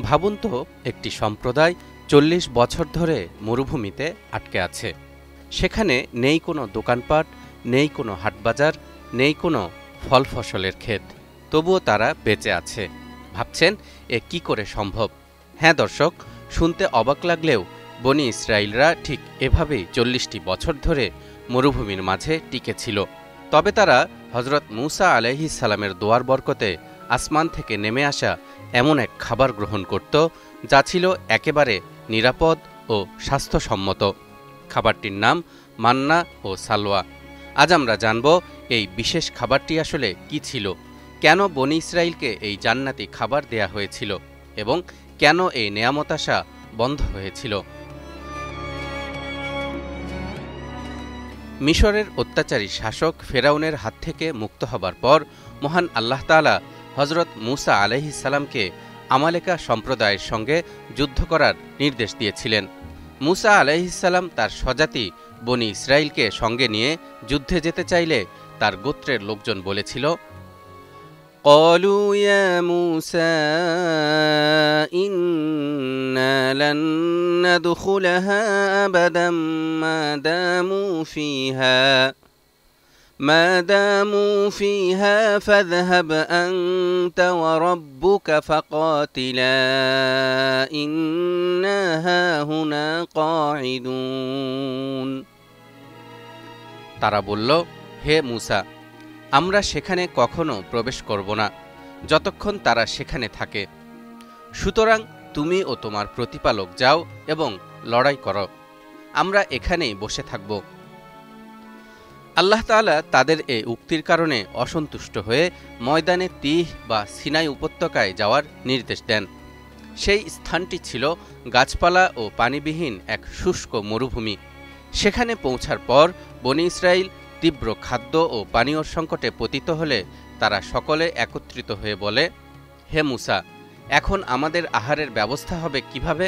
ভাবুন তো, একটি সম্প্রদায় ৪০ বছর ধরে মরুভূমিতে আটকে আছে। সেখানে নেই কোনো দোকানপাট, নেই কোনো হাটবাজার, নেই কোনো ফল ফসলের ক্ষেত, তবুও তারা বেঁচে আছে। ভাবছেন এ কি করে সম্ভব? হ্যাঁ দর্শক, শুনতে অবাক লাগলেও বনি ইসরায়েলরা ঠিক এভাবেই ৪০টি বছর ধরে মরুভূমির মাঝে টিকে ছিল। তবে তারা হজরত মূসা আলাইহিস সালামের দোয়ার বরকতে আসমান থেকে নেমে আসা এমন এক খাবার গ্রহণ করত যা ছিল একেবারে নিরাপদ ও স্বাস্থ্যসম্মত। খাবারটির নাম মান্না ও সালওয়া। আজ আমরা জানব এই বিশেষ খাবারটি আসলে কি ছিল, কেন বনি ইসরায়েলকে এই জান্নাতি খাবার দেয়া হয়েছিল এবং কেন এই নেয়ামত আসা বন্ধ হয়েছিল। মিশরের অত্যাচারী শাসক ফেরাউনের হাত থেকে মুক্ত হবার পর মহান আল্লাহ তাআলা হজরত মূসা আলাইহিস সালামকে আমালেকা সম্প্রদায়ের সঙ্গে যুদ্ধ করার নির্দেশ দিয়েছিলেন। মূসা আলাইহিস সালাম তার স্বজাতি বনি ইসরায়েলকে সঙ্গে নিয়ে যুদ্ধে যেতে চাইলে তার গোত্রের লোকজন বলেছিল, ক্বালু ইয়া মূসা ইন্না লান নাদখুলাহা আবাদাম মা দামু ফিহা ফাযহাব আনতা ওয়া রাব্বুকা ফাকাতিলা ইন্না হাহুনা কাঈদুন। তারা বলল, হে মূসা, আমরা সেখানে কখনো প্রবেশ করব না যতক্ষণ তারা সেখানে থাকে। সুতরাং তুমি ও তোমার প্রতিপালক যাও এবং লড়াই করো, আমরা এখানেই বসে থাকব। আল্লাহ তাআলা তাদের এই উক্তির কারণে অসন্তুষ্ট হয়ে ময়দানে তিহ বা সিনাই উপত্যকায় যাওয়ার নির্দেশ দেন। সেই স্থানটি ছিল গাছপালা ও পানিবিহীন এক শুষ্ক মরুভূমি। সেখানে পৌঁছার পর বনি ইসরায়েল তীব্র খাদ্য ও পানীয় সংকটে পতিত হলে তারা সকলে একত্রিত হয়ে বলে, হে মূসা, এখন আমাদের আহারের ব্যবস্থা হবে কিভাবে?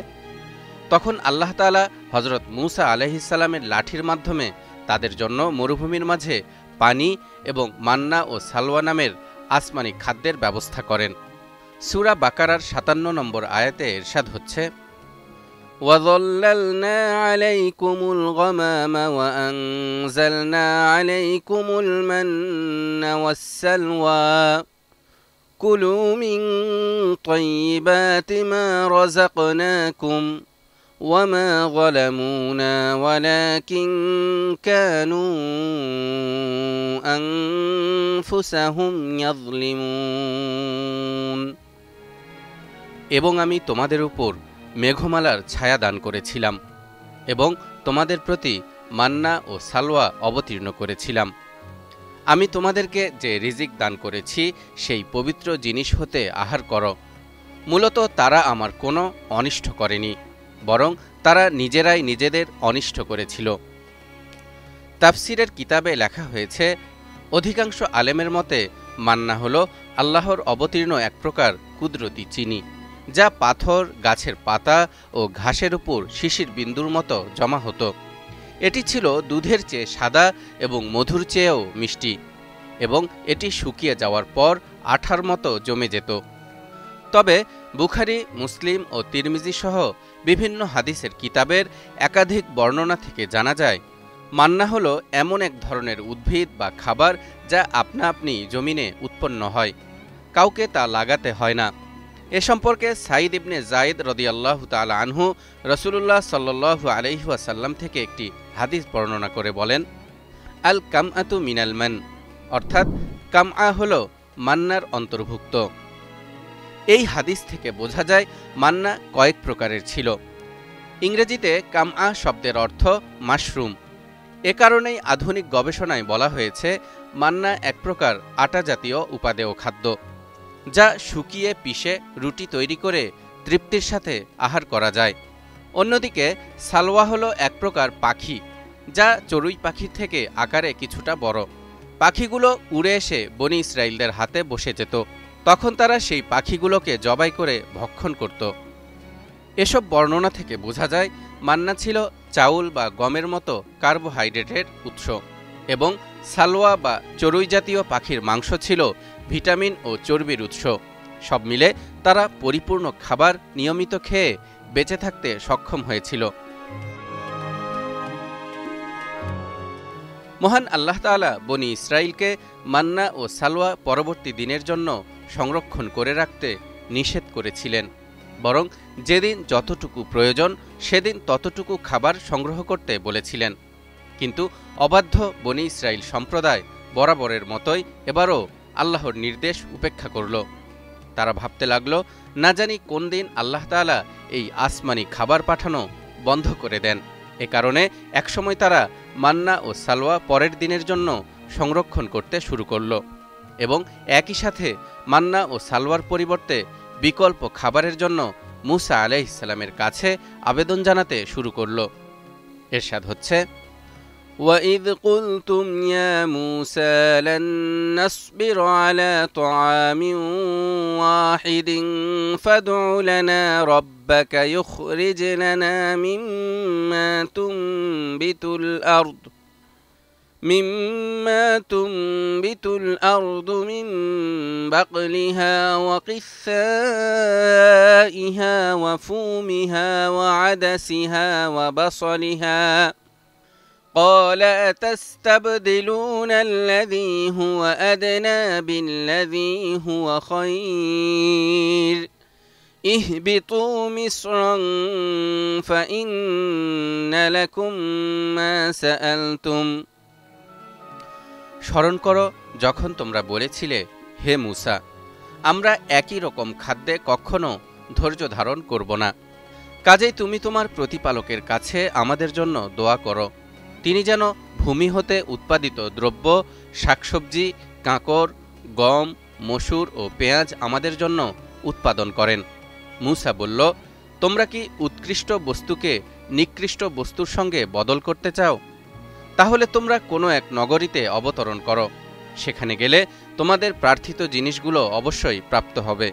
তখন আল্লাহ তাআলা হজরত মূসা আলাইহিস সালামের লাঠির মাধ্যমে তাদের জন্য মরুভূমির মাঝে পানি এবং মান্না ও সালওয়া নামের আসমানি খাদ্যের ব্যবস্থা করেন। সূরা বাকারার ৫৭ নম্বর আয়াতে ইরশাদ হচ্ছে, وَظَلَّلْنَا عَلَيْكُمُ الْغَمَامَ وَأَنزَلْنَا عَلَيْكُمُ الْمَنَّ وَالسَّلْوَىٰ كُلُوا مِن طَيِّبَاتِ مَا رَزَقْنَاكُمْ وَمَا ظَلَمُونَا وَلَكِن كَانُوا أَنفُسَهُمْ يَظْلِمُونَ। এবং আমি তোমাদের উপর মেঘমালার ছায়া দান করেছিলাম এবং তোমাদের প্রতি মান্না ও সালওয়া অবতীর্ণ করেছিলাম। আমি তোমাদেরকে যে রিজিক দান করেছি সেই পবিত্র জিনিস হতে আহার করো। মূলত তারা আমার কোনো অনিষ্ট করেনি, বরং তারা নিজেরাই নিজেদের অনিষ্ট করেছিল। তাফসিরের কিতাবে লেখা হয়েছে, অধিকাংশ আলেমের মতে মান্না হল আল্লাহর অবতীর্ণ এক প্রকার কুদরতি চিনি, যা পাথর, গাছের পাতা ও ঘাসের উপর শিশির বিন্দুর মতো জমা হতো। এটি ছিল দুধের চেয়ে সাদা এবং মধুর চেয়েও মিষ্টি, এবং এটি শুকিয়ে যাওয়ার পর আঠার মতো জমে যেত। তবে বুখারী, মুসলিম ও তিরমিজি সহ বিভিন্ন হাদিসের কিতাবের একাধিক বর্ণনা থেকে জানা যায়, মান্না হল এমন এক ধরনের উদ্ভিদ বা খাবার যা আপনা আপনি জমিনে উৎপন্ন হয়, কাউকে তা লাগাতে হয় না। এ সম্পর্কে সাঈদ ইবনে যায়েদ রাদিয়াল্লাহু তাআলা আনহু রাসূলুল্লাহ সাল্লাল্লাহু আলাইহি ওয়াসাল্লাম থেকে একটি হাদিস বর্ণনা করে বলেন, আল কামআতু মিনাল মান, অর্থাৎ কামআ হল মান্নার অন্তর্ভুক্ত। এই হাদিস থেকে বোঝা যায় মান্না কয়েক প্রকারের ছিল। ইংরেজিতে কামআ শব্দের অর্থ মাশরুম। এ কারণেই আধুনিক গবেষণায় বলা হয়েছে মান্না এক প্রকার আটা জাতীয় উপাদেয় খাদ্য, যা শুকিয়ে পিষে রুটি তৈরি করে তৃপ্তির সাথে আহার করা যায়। অন্যদিকে সালওয়া হলো এক প্রকার পাখি, যা চড়ুই পাখির থেকে আকারে কিছুটা বড়। পাখিগুলো উড়ে এসে বনি ইসরায়েলদের হাতে বসে যেত, তখন তারা সেই পাখিগুলোকে জবাই করে ভক্ষণ করত। এসব বর্ণনা থেকে বোঝা যায় মান্না ছিল চাউল বা গমের মতো কার্বোহাইড্রেটের উৎস, এবং সালওয়া বা চড়ুই জাতীয় পাখির মাংস ছিল ভিটামিন ও চর্বির উৎস। সব মিলে তারা পরিপূর্ণ খাবার নিয়মিত খেয়ে বেঁচে থাকতে সক্ষম হয়েছিল। মহান আল্লাহ তাআলা বনি ইসরাইলকে মান্না ও সালওয়া পরবর্তী দিনের জন্য সংরক্ষণ করে রাখতে নিষেধ করেছিলেন, বরং যেদিন যতটুকু প্রয়োজন সেদিন ততটুকু খাবার সংগ্রহ করতে বলেছিলেন। কিন্তু অবাধ্য বনি ইসরাইল সম্প্রদায় বরাবরের মতোই এবারও আল্লাহর নির্দেশ উপেক্ষা করল। তারা ভাবতে লাগল, না জানি কোন দিন আল্লাহ তাআলা এই আসমানি খাবার পাঠানো বন্ধ করে দেন। এ কারণে একসময় তারা মান্না ও সালওয়া পরের দিনের জন্য সংরক্ষণ করতে শুরু করল এবং একই সাথে মান্না ও সালওয়ার পরিবর্তে বিকল্প খাবারের জন্য মুসা আলাইহিস সালামের কাছে আবেদন জানাতে শুরু করল। ইরশাদ হচ্ছে, وَإِذْ قُلْتُمْ يَا مُوسَى لَن نَّصْبِرَ عَلَى طَعَامٍ وَاحِدٍ فَادْعُ لَنَا رَبَّكَ يُخْرِجْ لَنَا مِمَّا تُنبِتُ الْأَرْضُ مِن بَقْلِهَا وَقِثَّائِهَا وَفُومِهَا وَعَدَسِهَا وَبَصَلِهَا قال أتستبدلون الذي هو أدنى بالذي هو خير اهبطوا مصرا فإن لكم ما سألتم। স্মরণ করো যখন তোমরা বলেছিলে, হে মুসা, আমরা একই রকম খাদ্যে কখনো ধৈর্য ধারণ করব না, কাজেই তুমি তোমার প্রতিপালকের কাছে আমাদের জন্য দোয়া করো, তিনি যেন ভূমি হতে উৎপাদিত দ্রব্য, শাকসবজি, কাঁকর, গম, মসুর ও পেঁয়াজ আমাদের জন্য উৎপাদন করেন। মুসা বলল, তোমরা কি উৎকৃষ্ট বস্তুকে নিকৃষ্ট বস্তুর সঙ্গে বদল করতে চাও? তাহলে তোমরা কোনো এক নগরীতে অবতরণ করো, সেখানে গেলে তোমাদের প্রার্থিত জিনিসগুলো অবশ্যই প্রাপ্ত হবে।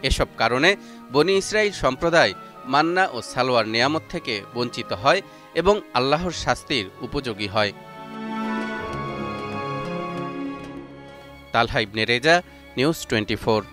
এসব কারণে বনি ইসরাইল সম্প্রদায় মান্না ও সালওয়ার নিয়ামত থেকে বঞ্চিত হয় এবং আল্লাহর শাস্তির উপযোগী হয়। তালহা ইবনে রেজা, নিউজ 24।